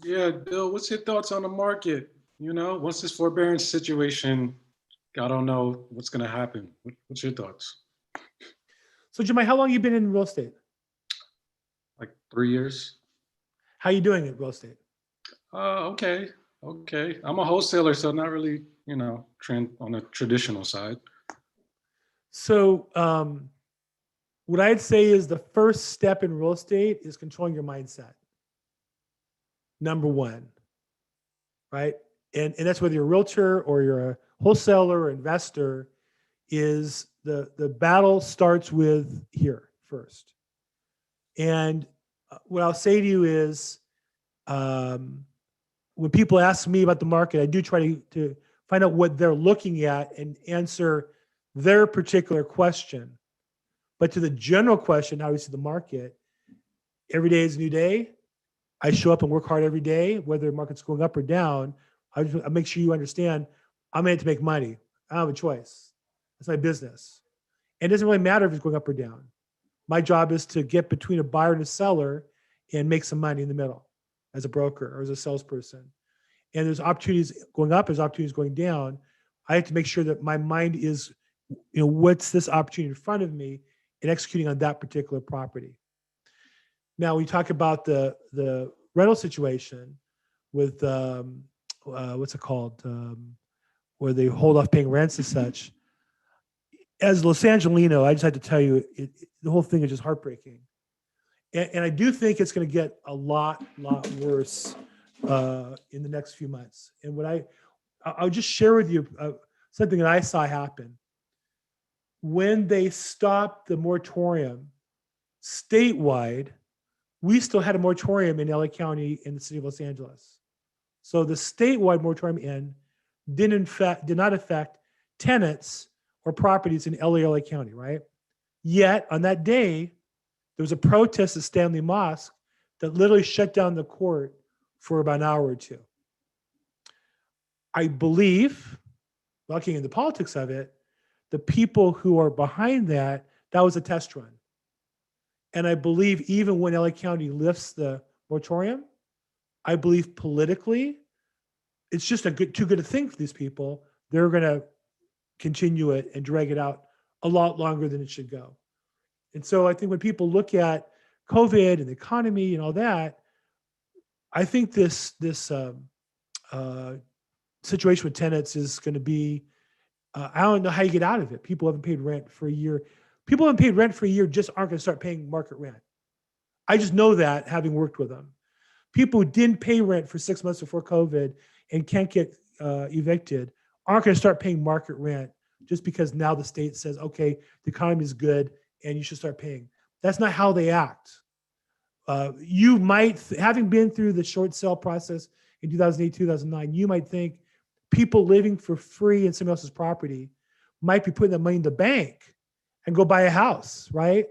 Yeah, Bill, what's your thoughts on the market? You know, once this forbearance situation, I don't know what's going to happen. What's your thoughts? So, Jemai, how long have you been in real estate? Like 3 years. How you doing in real estate? Okay. I'm a wholesaler, so not really, you know, on the traditional side. So, what I'd say is the first step in real estate is controlling your mindset. Number one, right? And that's whether you're a realtor or you're a wholesaler or investor, is the battle starts with here first. And what I'll say to you is, when people ask me about the market, I do try to find out what they're looking at and answer their particular question. But to the general question, how we see the market, every day is a new day. I show up and work hard every day, whether the market's going up or down. I make sure you understand I'm in it to make money. I don't have a choice. It's my business. And it doesn't really matter if it's going up or down. My job is to get between a buyer and a seller and make some money in the middle as a broker or as a salesperson. And there's opportunities going up, there's opportunities going down. I have to make sure that my mind is, what's this opportunity in front of me and executing on that particular property. Now, we talk about the rental situation with, what's it called, where they hold off paying rents and such. As Los Angelino, I just had to tell you, the whole thing is just heartbreaking. And I do think it's going to get a lot worse in the next few months. And what I'll just share with you something that I saw happen. When they stopped the moratorium statewide, we still had a moratorium in LA County in the city of Los Angeles. So the statewide moratorium did not affect tenants or properties in LA County, right? Yet on that day, there was a protest at Stanley Mosque that literally shut down the court for about an hour or two. I believe, looking at the politics of it, the people who are behind that was a test run. And I believe even when LA County lifts the moratorium, I believe politically, it's just too good a thing for these people. They're going to continue it and drag it out a lot longer than it should go. And so I think when people look at COVID and the economy and all that, I think this situation with tenants is going to be, I don't know how you get out of it. People haven't paid rent for a year. People who haven't paid rent for a year just aren't going to start paying market rent. I just know that, having worked with them. People who didn't pay rent for 6 months before COVID and can't get evicted aren't going to start paying market rent just because now the state says, okay, the economy is good and you should start paying. That's not how they act. You might, having been through the short sale process in 2008, 2009, you might think people living for free in somebody else's property might be putting that money in the bank and go buy a house, right?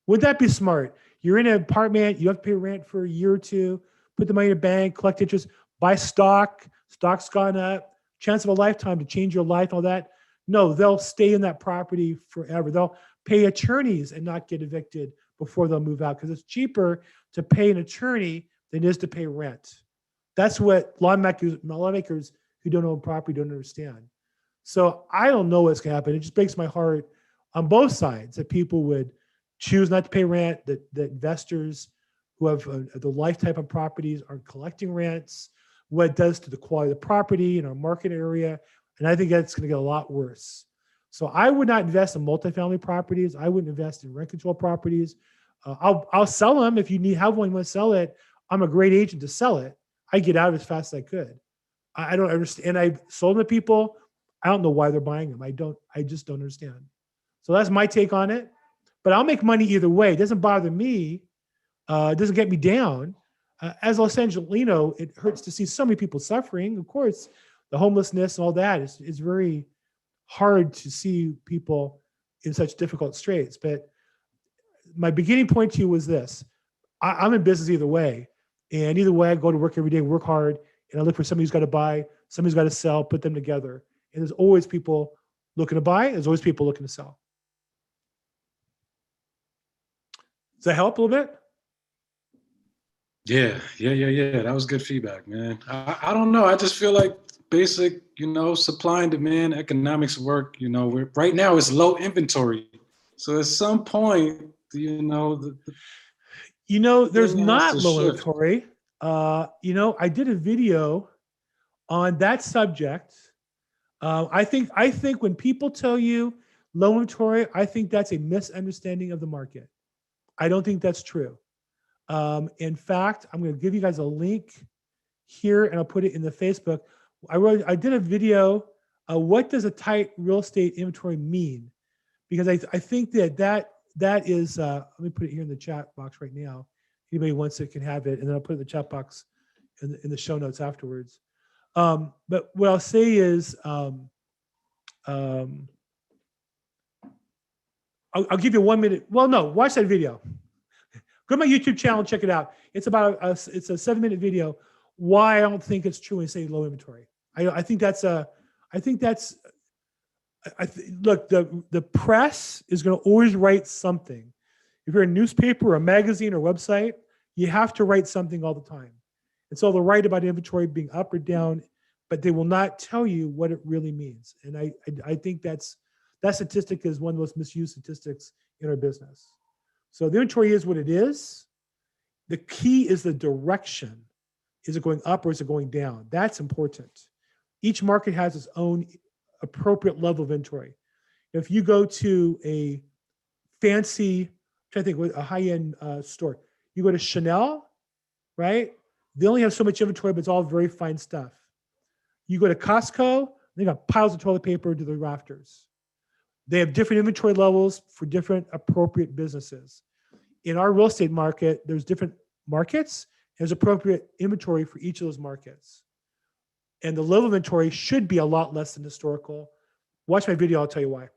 Would that be smart? You're in an apartment, you have to pay rent for a year or two, put the money in the bank, collect interest, buy stock, stock's gone up, chance of a lifetime to change your life, all that. No, they'll stay in that property forever. They'll pay attorneys and not get evicted before they'll move out because it's cheaper to pay an attorney than it is to pay rent. That's what lawmakers who don't own property don't understand. So I don't know what's going to happen. It just breaks my heart on both sides that people would choose not to pay rent, that investors who have the life type of properties aren't collecting rents, what it does to the quality of the property in our market area. And I think that's going to get a lot worse. So I would not invest in multifamily properties. I wouldn't invest in rent control properties. I'll sell them if you have one, you want to sell it. I'm a great agent to sell it. I get out as fast as I could. I don't understand. And I've sold them to people. I don't know why they're buying them. I just don't understand. So that's my take on it. But I'll make money either way. It doesn't bother me It doesn't get me down. As Los Angelino, it hurts to see so many people suffering. Of course, the homelessness and all that is very hard to see people in such difficult straits. But my beginning point to you was this. I'm in business either way. And either way, I go to work every day, work hard, and I look for somebody who's got to buy, somebody's got to sell, put them together. And there's always people looking to buy. There's always people looking to sell. Does that help a little bit? Yeah. That was good feedback, man. I don't know. I just feel like basic, supply and demand economics work. Right now it's low inventory. So at some point, there's not low inventory. I did a video on that subject. I think when people tell you low inventory, I think that's a misunderstanding of the market. I don't think that's true. In fact, I'm going to give you guys a link here, and I'll put it in the Facebook. I did a video. What does a tight real estate inventory mean? Because I think that is. Let me put it here in the chat box right now. Anybody wants it can have it, and then I'll put it in the chat box in the show notes afterwards. But what I'll say is, I'll give you 1 minute. Well, no, watch that video. Go to my YouTube channel and check it out. It's about it's a 7-minute video. Why I don't think it's true when you say low inventory. Look, the press is going to always write something. If you're a newspaper or a magazine or website, you have to write something all the time. And so they'll write about inventory being up or down, but they will not tell you what it really means. And I think that statistic is one of the most misused statistics in our business. So the inventory is what it is. The key is the direction. Is it going up or is it going down? That's important. Each market has its own appropriate level of inventory. If you go to a fancy, a high-end store, you go to Chanel, right? They only have so much inventory, but it's all very fine stuff. You go to Costco, they got piles of toilet paper to the rafters. They have different inventory levels for different appropriate businesses. In our real estate market, there's different markets. There's appropriate inventory for each of those markets. And the level of inventory should be a lot less than historical. Watch my video, I'll tell you why.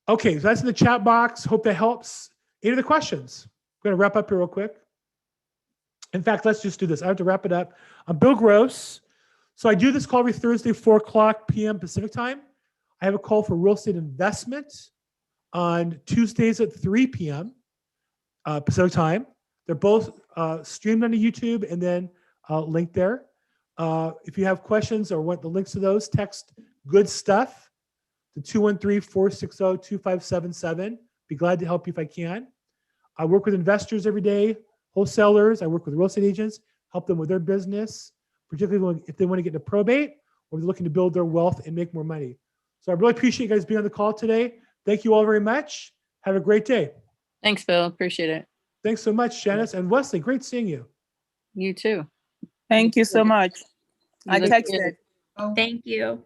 Okay, so that's in the chat box. Hope that helps. Any other questions? I'm going to wrap up here real quick. In fact, let's just do this. I have to wrap it up. I'm Bill Gross. So I do this call every Thursday, 4:00 p.m. Pacific time. I have a call for real estate investment on Tuesdays at 3 p.m. Pacific time. They're both streamed on YouTube and then linked there. If you have questions or want the links to those, text good stuff to 213-460-2577. Be glad to help you if I can. I work with investors every day, wholesalers. I work with real estate agents, help them with their business, particularly if they want to get into probate or they're looking to build their wealth and make more money. So I really appreciate you guys being on the call today. Thank you all very much. Have a great day. Thanks, Bill. Appreciate it. Thanks so much, Janice. And Wesley, great seeing you. You too. Thank you so much. I look texted. Thank you.